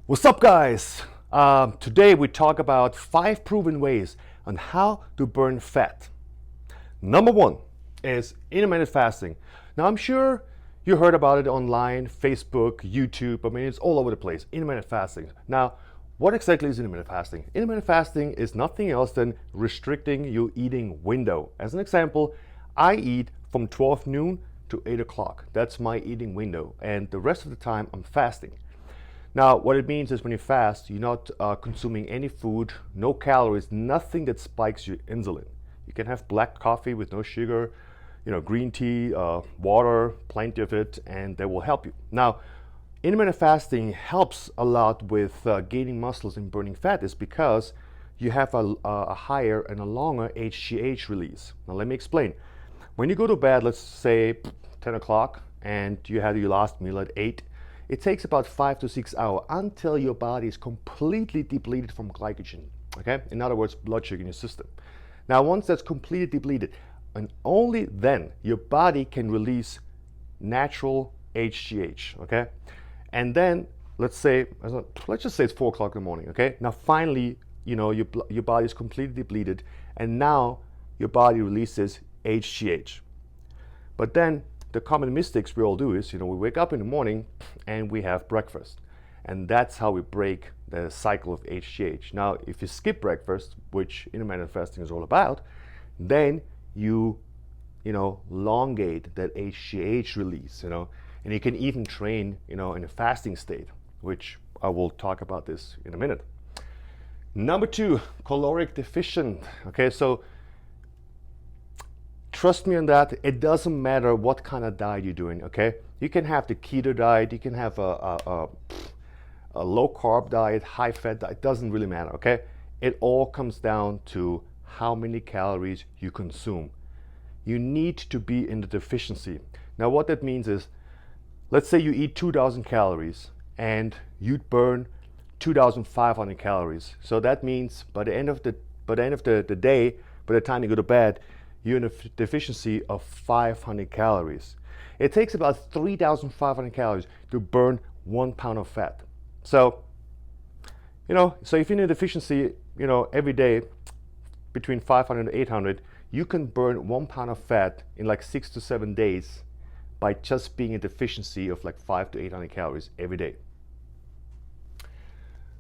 What's up, guys? Today we talk about 5 proven ways on how to burn fat. Number one is intermittent fasting. Now, I'm sure you heard about it online, Facebook, YouTube. I mean, it's all over the place. Intermittent fasting. Now, what exactly is intermittent fasting? Intermittent fasting is nothing else than restricting your eating window. As an example, I eat from 12 noon to 8 o'clock. That's my eating window. And the rest of the time, I'm fasting. Now, what it means is when you fast, you're not consuming any food, no calories, nothing that spikes your insulin. You can have black coffee with no sugar, green tea, water, plenty of it, and that will help you. Now, intermittent fasting helps a lot with gaining muscles and burning fat is because you have a higher and a longer HGH release. Now, let me explain. When you go to bed, let's say 10 o'clock, and you had your last meal at 8, it takes about 5 to 6 hours until your body is completely depleted from glycogen. Okay? In other words, blood sugar in your system. Now, once that's completely depleted, and only then your body can release natural HGH. Okay? And then let's just say it's 4 o'clock in the morning. Okay? Now, finally, your body is completely depleted, and now your body releases HGH. But then the common mistakes we all do is, we wake up in the morning and we have breakfast. And that's how we break the cycle of HGH. Now, if you skip breakfast, which intermittent fasting is all about, then you elongate that HGH release, and you can even train, in a fasting state, which I will talk about this in a minute. Number 2, caloric deficient. Okay, so trust me on that. It doesn't matter what kind of diet you're doing, okay? You can have the keto diet, you can have a low carb diet, high fat diet, it doesn't really matter, okay? It all comes down to how many calories you consume. You need to be in the deficiency. Now, what that means is, let's say you eat 2,000 calories and you burn 2,500 calories. So that means by the end of the day, by the time you go to bed, you're in a deficiency of 500 calories. It takes about 3,500 calories to burn 1 pound of fat. So, so if you're in a deficiency, every day between 500 and 800, you can burn 1 pound of fat in like 6 to 7 days by just being a deficiency of like 500 to 800 calories every day.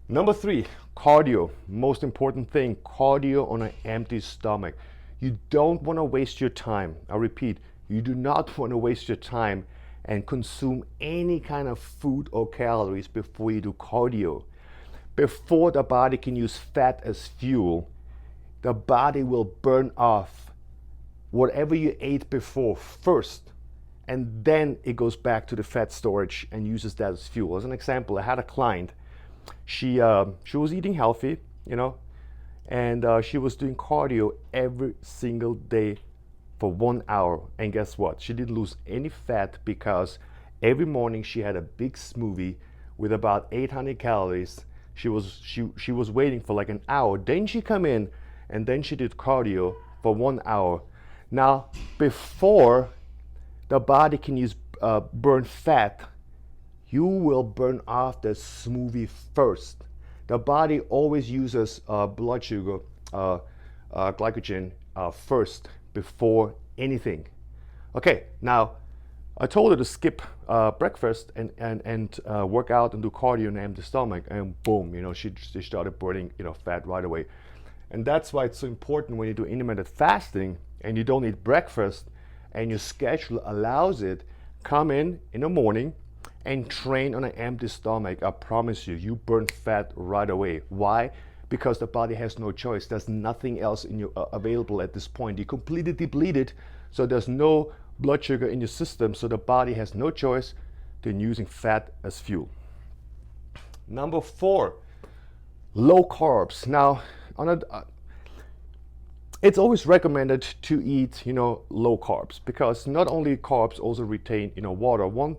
Number 3, cardio. Most important thing, cardio on an empty stomach. You don't want to waste your time. I repeat, you do not want to waste your time and consume any kind of food or calories before you do cardio. Before the body can use fat as fuel, the body will burn off whatever you ate before first, and then it goes back to the fat storage and uses that as fuel. As an example, I had a client. She was eating healthy, and she was doing cardio every single day for 1 hour. And guess what? She didn't lose any fat because every morning she had a big smoothie with about 800 calories. She was waiting for like an hour. Then she come in and then she did cardio for 1 hour. Now, before the body can burn fat, you will burn off the smoothie first. The body always uses blood sugar, glycogen first before anything. Okay, now I told her to skip breakfast and work out and do cardio on an empty stomach, and boom, she started burning fat right away. And that's why it's so important when you do intermittent fasting and you don't eat breakfast and your schedule allows it, come in the morning and train on an empty stomach. I promise you, you burn fat right away. Why? Because the body has no choice. There's nothing else in you available at this point. You're completely depleted, so there's no blood sugar in your system, so the body has no choice than using fat as fuel. Number 4, low carbs. Now, it's always recommended to eat, low carbs, because not only carbs also retain, water. One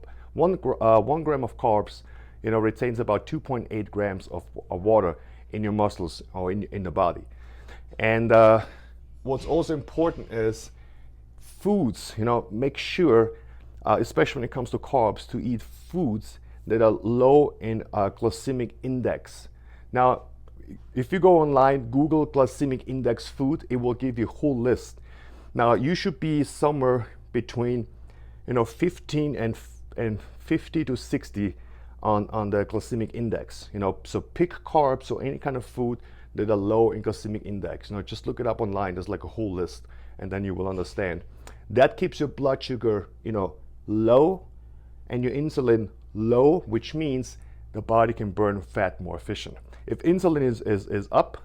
gram of carbs, retains about 2.8 grams of water in your muscles or in the body. And what's also important is foods. Make sure, especially when it comes to carbs, to eat foods that are low in glycemic index. Now, if you go online, Google glycemic index food, it will give you a whole list. Now, you should be somewhere between 15 and 50 to 60 on the glycemic index. So pick carbs or any kind of food that are low in glycemic index. Just look it up online. There's like a whole list, and then you will understand. That keeps your blood sugar, low, and your insulin low, which means the body can burn fat more efficient. If insulin is up,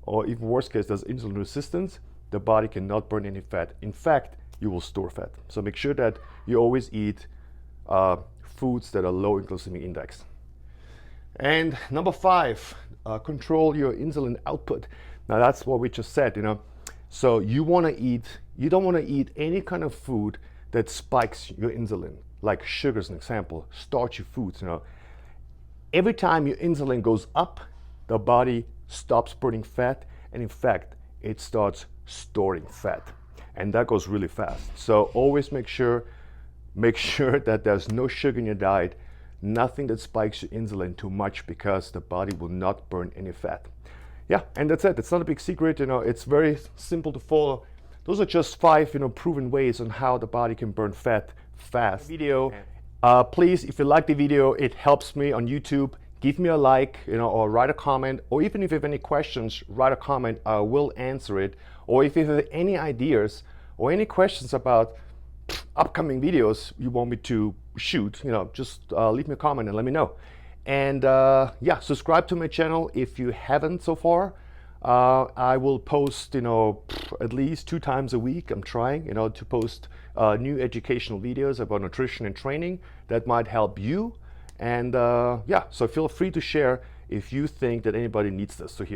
or even worst case, there's insulin resistance, the body cannot burn any fat. In fact, you will store fat. So make sure that you always eat foods that are low in glycemic index. And number 5, control your insulin output. Now that's what we just said, So you don't want to eat any kind of food that spikes your insulin, like sugar as an example, starchy foods, Every time your insulin goes up, the body stops burning fat, and in fact, it starts storing fat. And that goes really fast. So always make sure that there's no sugar in your diet, nothing that spikes your insulin too much, because the body will not burn any fat. Yeah, and that's it. It's not a big secret, it's very simple to follow. Those are just 5, proven ways on how the body can burn fat fast. Video. Please, if you like the video, it helps me on YouTube. Give me a like, or write a comment, or even if you have any questions, write a comment. I will answer it. Or if you have any ideas or any questions about upcoming videos you want me to shoot, just leave me a comment and let me know. And yeah, subscribe to my channel if you haven't so far. I will post, at least 2 times a week. I'm trying, to post new educational videos about nutrition and training that might help you. And yeah, so feel free to share if you think that anybody needs this to hear.